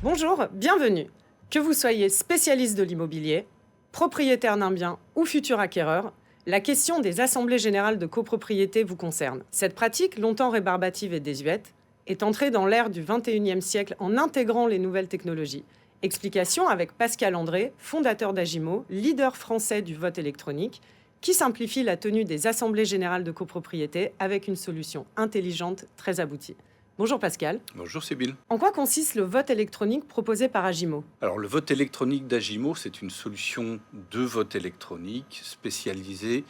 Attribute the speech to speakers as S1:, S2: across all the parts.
S1: Bonjour, bienvenue. Que vous soyez spécialiste de l'immobilier, propriétaire d'un bien ou futur acquéreur, la question des assemblées générales de copropriété vous concerne. Cette pratique, longtemps rébarbative et désuète, est entrée dans l'ère du XXIe siècle en intégrant les nouvelles technologies. Explication avec Pascal André, fondateur d'Agimo, leader français du vote électronique, qui simplifie la tenue des assemblées générales de copropriété avec une solution intelligente très aboutie. Bonjour Pascal.
S2: Bonjour Sybille.
S1: En quoi consiste le vote électronique proposé par Agimo?
S2: Alors le vote électronique d'Agimo, c'est une solution de vote électronique spécialisée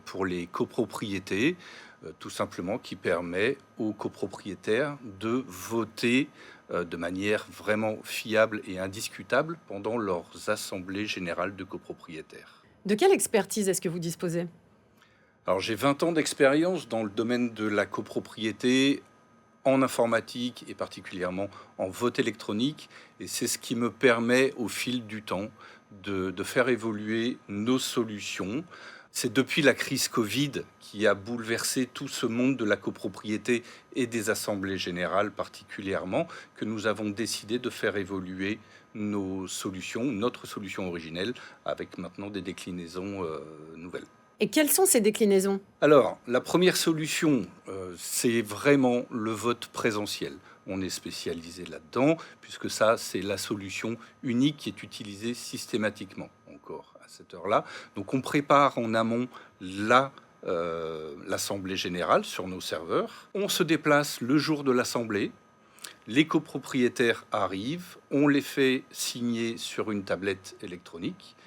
S2: pour les copropriétés, tout simplement qui permet aux copropriétaires de voter de manière vraiment fiable et indiscutable pendant leurs assemblées générales de copropriétaires.
S1: De quelle expertise est-ce que vous disposez?
S2: Alors j'ai 20 ans d'expérience dans le domaine de la copropriété, en informatique et particulièrement en vote électronique. Et c'est ce qui me permet au fil du temps de faire évoluer nos solutions. C'est depuis la crise Covid qui a bouleversé tout ce monde de la copropriété et des assemblées générales particulièrement que nous avons décidé de faire évoluer nos solutions, notre solution originelle, avec maintenant des déclinaisons nouvelles.
S1: Et quelles sont ces déclinaisons?
S2: Alors, la première solution, c'est vraiment le vote présentiel. On est spécialisé là-dedans, puisque ça, c'est la solution unique qui est utilisée systématiquement, encore à cette heure-là. Donc, on prépare en amont l'assemblée générale sur nos serveurs. On se déplace le jour de l'assemblée. Les copropriétaires arrivent, on les fait signer sur une tablette électronique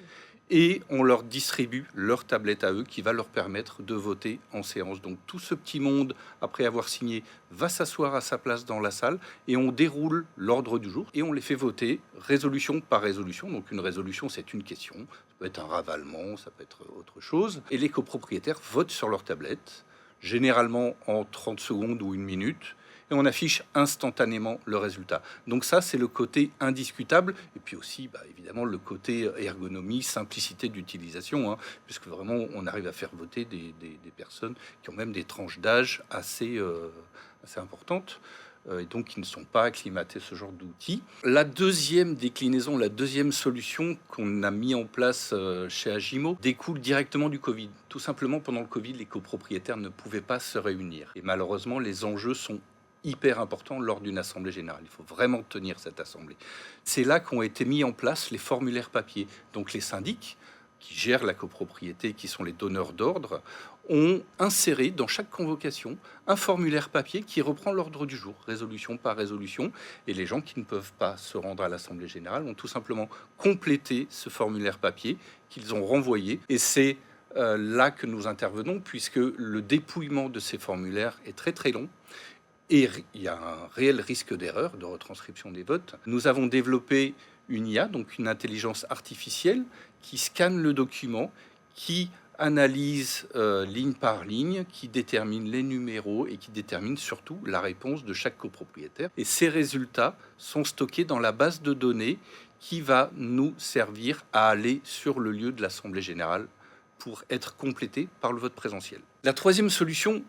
S2: et on leur distribue leur tablette à eux qui va leur permettre de voter en séance. Donc tout ce petit monde, après avoir signé, va s'asseoir à sa place dans la salle et on déroule l'ordre du jour et on les fait voter résolution par résolution. Donc une résolution, c'est une question, ça peut être un ravalement, ça peut être autre chose. Et les copropriétaires votent sur leur tablette, généralement en 30 secondes ou une minute, et on affiche instantanément le résultat. Donc ça, c'est le côté indiscutable, et puis aussi, évidemment, le côté ergonomie, simplicité d'utilisation, puisque vraiment, on arrive à faire voter des personnes qui ont même des tranches d'âge assez importantes, et donc qui ne sont pas acclimatées à ce genre d'outils. La deuxième déclinaison, la deuxième solution qu'on a mis en place chez Agimo découle directement du Covid. Tout simplement, pendant le Covid, les copropriétaires ne pouvaient pas se réunir. Et malheureusement, les enjeux sont hyper important lors d'une assemblée générale. Il faut vraiment tenir cette assemblée. C'est là qu'ont été mis en place les formulaires papier. Donc les syndics qui gèrent la copropriété, qui sont les donneurs d'ordre, ont inséré dans chaque convocation un formulaire papier qui reprend l'ordre du jour, résolution par résolution. Et les gens qui ne peuvent pas se rendre à l'assemblée générale ont tout simplement complété ce formulaire papier qu'ils ont renvoyé. Et c'est là que nous intervenons, puisque le dépouillement de ces formulaires est très très long. Et il y a un réel risque d'erreur, de retranscription des votes. Nous avons développé une IA, donc une intelligence artificielle, qui scanne le document, qui analyse ligne par ligne, qui détermine les numéros et qui détermine surtout la réponse de chaque copropriétaire. Et ces résultats sont stockés dans la base de données qui va nous servir à aller sur le lieu de l'Assemblée générale pour être complété par le vote présentiel. La troisième solution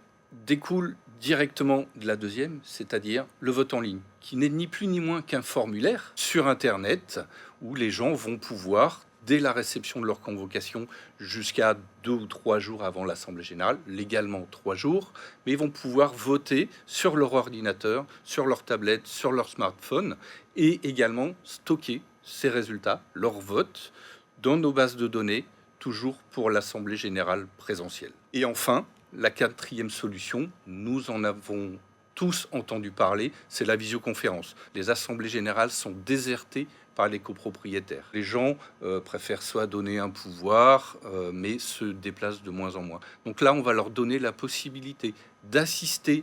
S2: découle directement de la deuxième, c'est-à-dire le vote en ligne, qui n'est ni plus ni moins qu'un formulaire sur Internet où les gens vont pouvoir, dès la réception de leur convocation jusqu'à 2 ou 3 jours avant l'Assemblée générale, légalement 3 jours, mais ils vont pouvoir voter sur leur ordinateur, sur leur tablette, sur leur smartphone et également stocker ces résultats, leur vote, dans nos bases de données, toujours pour l'Assemblée générale présentielle. Et enfin, la quatrième solution, nous en avons tous entendu parler, c'est la visioconférence. Les assemblées générales sont désertées par les copropriétaires. Les gens préfèrent soit donner un pouvoir, mais se déplacent de moins en moins. Donc là, on va leur donner la possibilité d'assister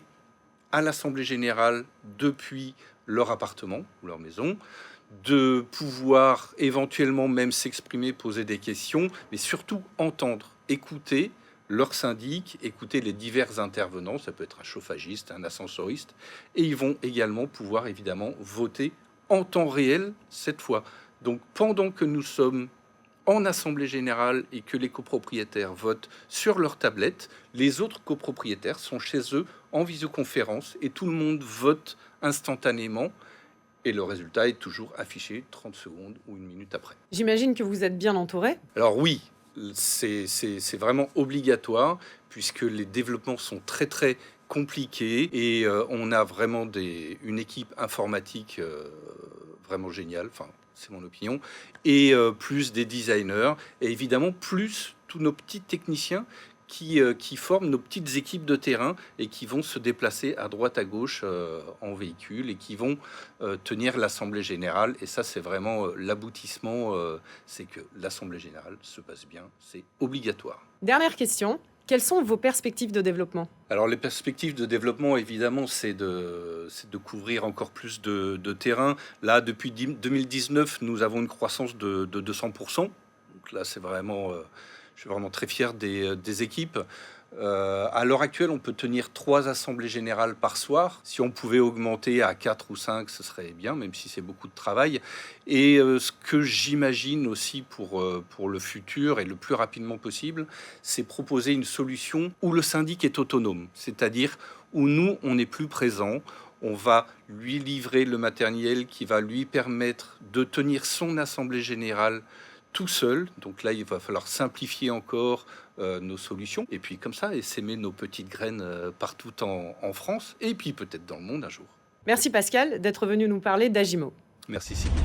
S2: à l'assemblée générale depuis leur appartement ou leur maison, de pouvoir éventuellement même s'exprimer, poser des questions, mais surtout entendre, écouter leur syndic, écouter les divers intervenants, ça peut être un chauffagiste, un ascensoriste, et ils vont également pouvoir évidemment voter en temps réel cette fois. Donc pendant que nous sommes en assemblée générale et que les copropriétaires votent sur leur tablette, les autres copropriétaires sont chez eux en visioconférence et tout le monde vote instantanément et le résultat est toujours affiché 30 secondes ou 1 minute après.
S1: J'imagine que vous êtes bien entouré.
S2: Alors oui, c'est vraiment obligatoire puisque les développements sont très très compliqués et on a vraiment une équipe informatique vraiment géniale, enfin c'est mon opinion, et plus des designers et évidemment plus tous nos petits techniciens qui forment nos petites équipes de terrain et qui vont se déplacer à droite à gauche en véhicule et qui vont tenir l'Assemblée Générale. Et ça, c'est vraiment l'aboutissement, c'est que l'Assemblée Générale se passe bien, c'est obligatoire.
S1: Dernière question, quelles sont vos perspectives de développement?
S2: Alors les perspectives de développement, évidemment, c'est de couvrir encore plus de terrain. Là, depuis 2019, nous avons une croissance de 200%. Donc là, c'est vraiment... je suis vraiment très fier des équipes. À l'heure actuelle, on peut tenir 3 assemblées générales par soir. Si on pouvait augmenter à 4 ou 5, ce serait bien, même si c'est beaucoup de travail. Et ce que j'imagine aussi pour le futur et le plus rapidement possible, c'est proposer une solution où le syndic est autonome, c'est-à-dire où nous, on n'est plus présent. On va lui livrer le matériel qui va lui permettre de tenir son assemblée générale tout seul. Donc là, il va falloir simplifier encore nos solutions. Et puis comme ça, et s'aimer nos petites graines partout en France et puis peut-être dans le monde un jour.
S1: Merci Pascal d'être venu nous parler d'Agimo.
S2: Merci Sylvie.